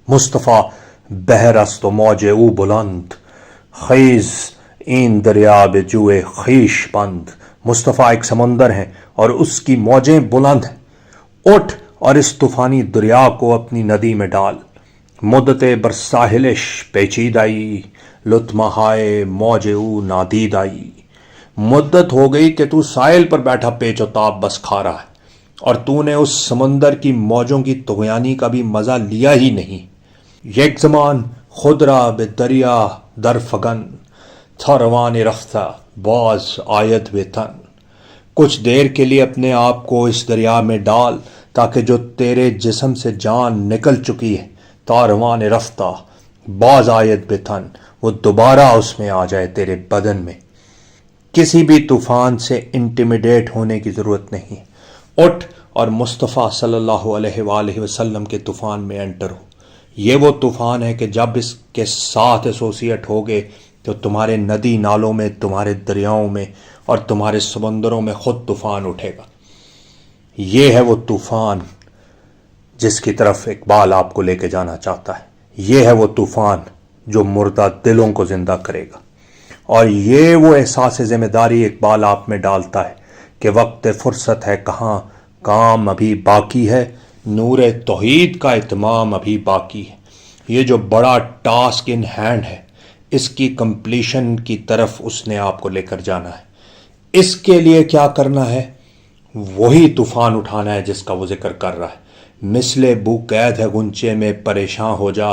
مصطفیٰ بحر است و موج او بلند، خیز این دریا به جوئے خویش بند۔ مصطفیٰ ایک سمندر ہیں اور اس کی موجیں بلند ہیں، اٹھ اور اس طوفانی دریا کو اپنی ندی میں ڈال۔ مدت برساحلش پیچیدائی، لطمہائے موج او نادید آئی۔ مدت ہو گئی کہ تو ساحل پر بیٹھا پیچ و تاب بس کھا رہا ہے، اور تو نے اس سمندر کی موجوں کی طغیانی کا بھی مزہ لیا ہی نہیں۔ یک زمان خود را به دریا در فگن، تا روان رفتہ باز آید به تن۔ کچھ دیر کے لیے اپنے آپ کو اس دریا میں ڈال تاکہ جو تیرے جسم سے جان نکل چکی ہے، تا روان رفتہ باز آید به تن، وہ دوبارہ اس میں آ جائے تیرے بدن میں۔ کسی بھی طوفان سے انٹیمیڈیٹ ہونے کی ضرورت نہیں، اٹھ اور مصطفیٰ صلی اللہ علیہ وآلہ وسلم کے طوفان میں انٹر ہو۔ یہ وہ طوفان ہے کہ جب اس کے ساتھ ایسوسیٹ ہوگے تو تمہارے ندی نالوں میں، تمہارے دریاؤں میں اور تمہارے سمندروں میں خود طوفان اٹھے گا۔ یہ ہے وہ طوفان جس کی طرف اقبال آپ کو لے کے جانا چاہتا ہے۔ یہ ہے وہ طوفان جو مردہ دلوں کو زندہ کرے گا، اور یہ وہ احساس ذمہ داری اقبال آپ میں ڈالتا ہے کہ وقت فرصت ہے کہاں، کام ابھی باقی ہے، نور توحید کا اتمام ابھی باقی ہے۔ یہ جو بڑا ٹاسک ان ہینڈ ہے، اس کی کمپلیشن کی طرف اس نے آپ کو لے کر جانا ہے۔ اس کے لیے کیا کرنا ہے؟ وہی طوفان اٹھانا ہے جس کا وہ ذکر کر رہا ہے۔ مثل بو قید ہے غنچے میں پریشاں ہو جا،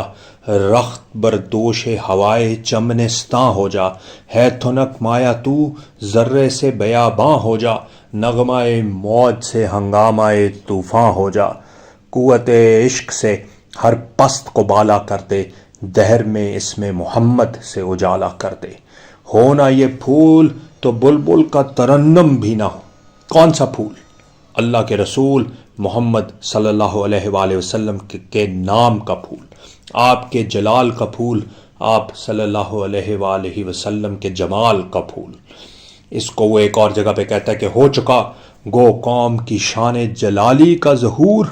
رخت بردوش ہوائے چمنستاں ہو جا، ہے تھنک مایا تو ذرے سے بیاباں ہو جا، نغمہ موج سے ہنگامہ طوفاں ہو جا، قوت عشق سے ہر پست کو بالا کر دے، دہر میں اس میں محمد سے اجالا کر دے۔ ہونا یہ پھول تو بلبل کا ترنم بھی نہ ہو۔ کون سا پھول؟ اللہ کے رسول محمد صلی اللہ علیہ وآلہ وسلم کے نام کا پھول، آپ کے جلال کا پھول، آپ صلی اللہ علیہ وآلہ وسلم کے جمال کا پھول۔ اس کو وہ ایک اور جگہ پہ کہتا ہے کہ ہو چکا گو قوم کی شان جلالی کا ظہور،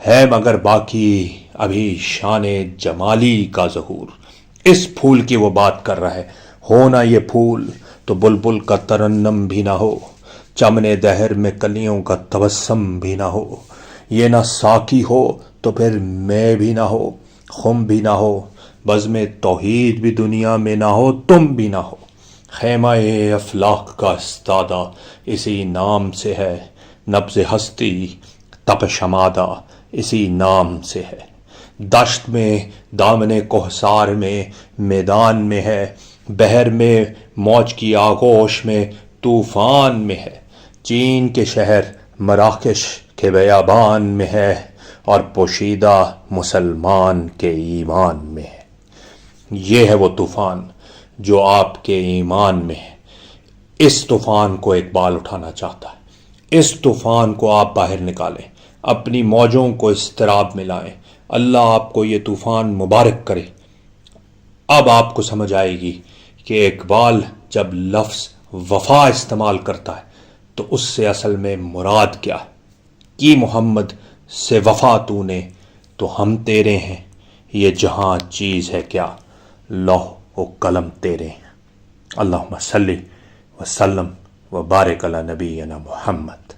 ہے مگر باقی ابھی شان جمالی کا ظہور۔ اس پھول کی وہ بات کر رہا ہے۔ ہونا یہ پھول تو بلبل کا ترنم بھی نہ ہو، چمن دہر میں کلیوں کا تبسم بھی نہ ہو، یہ نہ ساقی ہو تو پھر میں بھی نہ ہو، خم بھی نہ ہو، بزم توحید بھی دنیا میں نہ ہو، تم بھی نہ ہو۔ خیمہ افلاک کا استادہ اسی نام سے ہے، نبض ہستی تپ شمادہ اسی نام سے ہے۔ دشت میں دامن کوہسار میں میدان میں ہے، بحر میں موج کی آغوش میں طوفان میں ہے، چین کے شہر مراکش کے بیابان میں ہے، اور پوشیدہ مسلمان کے ایمان میں ہے۔ یہ ہے وہ طوفان جو آپ کے ایمان میں ہے۔ اس طوفان کو اقبال اٹھانا چاہتا ہے۔ اس طوفان کو آپ باہر نکالیں، اپنی موجوں کو اضطراب میں لائیں۔ اللہ آپ کو یہ طوفان مبارک کرے۔ اب آپ کو سمجھ آئے گی کہ اقبال جب لفظ وفا استعمال کرتا ہے تو اس سے اصل میں مراد کیا ہے۔ کی محمد سے وفا تو نے تو ہم تیرے ہیں، یہ جہاں چیز ہے کیا، لوح و قلم تیرے ہیں۔ اللہم صلی وسلم وبارک علی نبینا محمد۔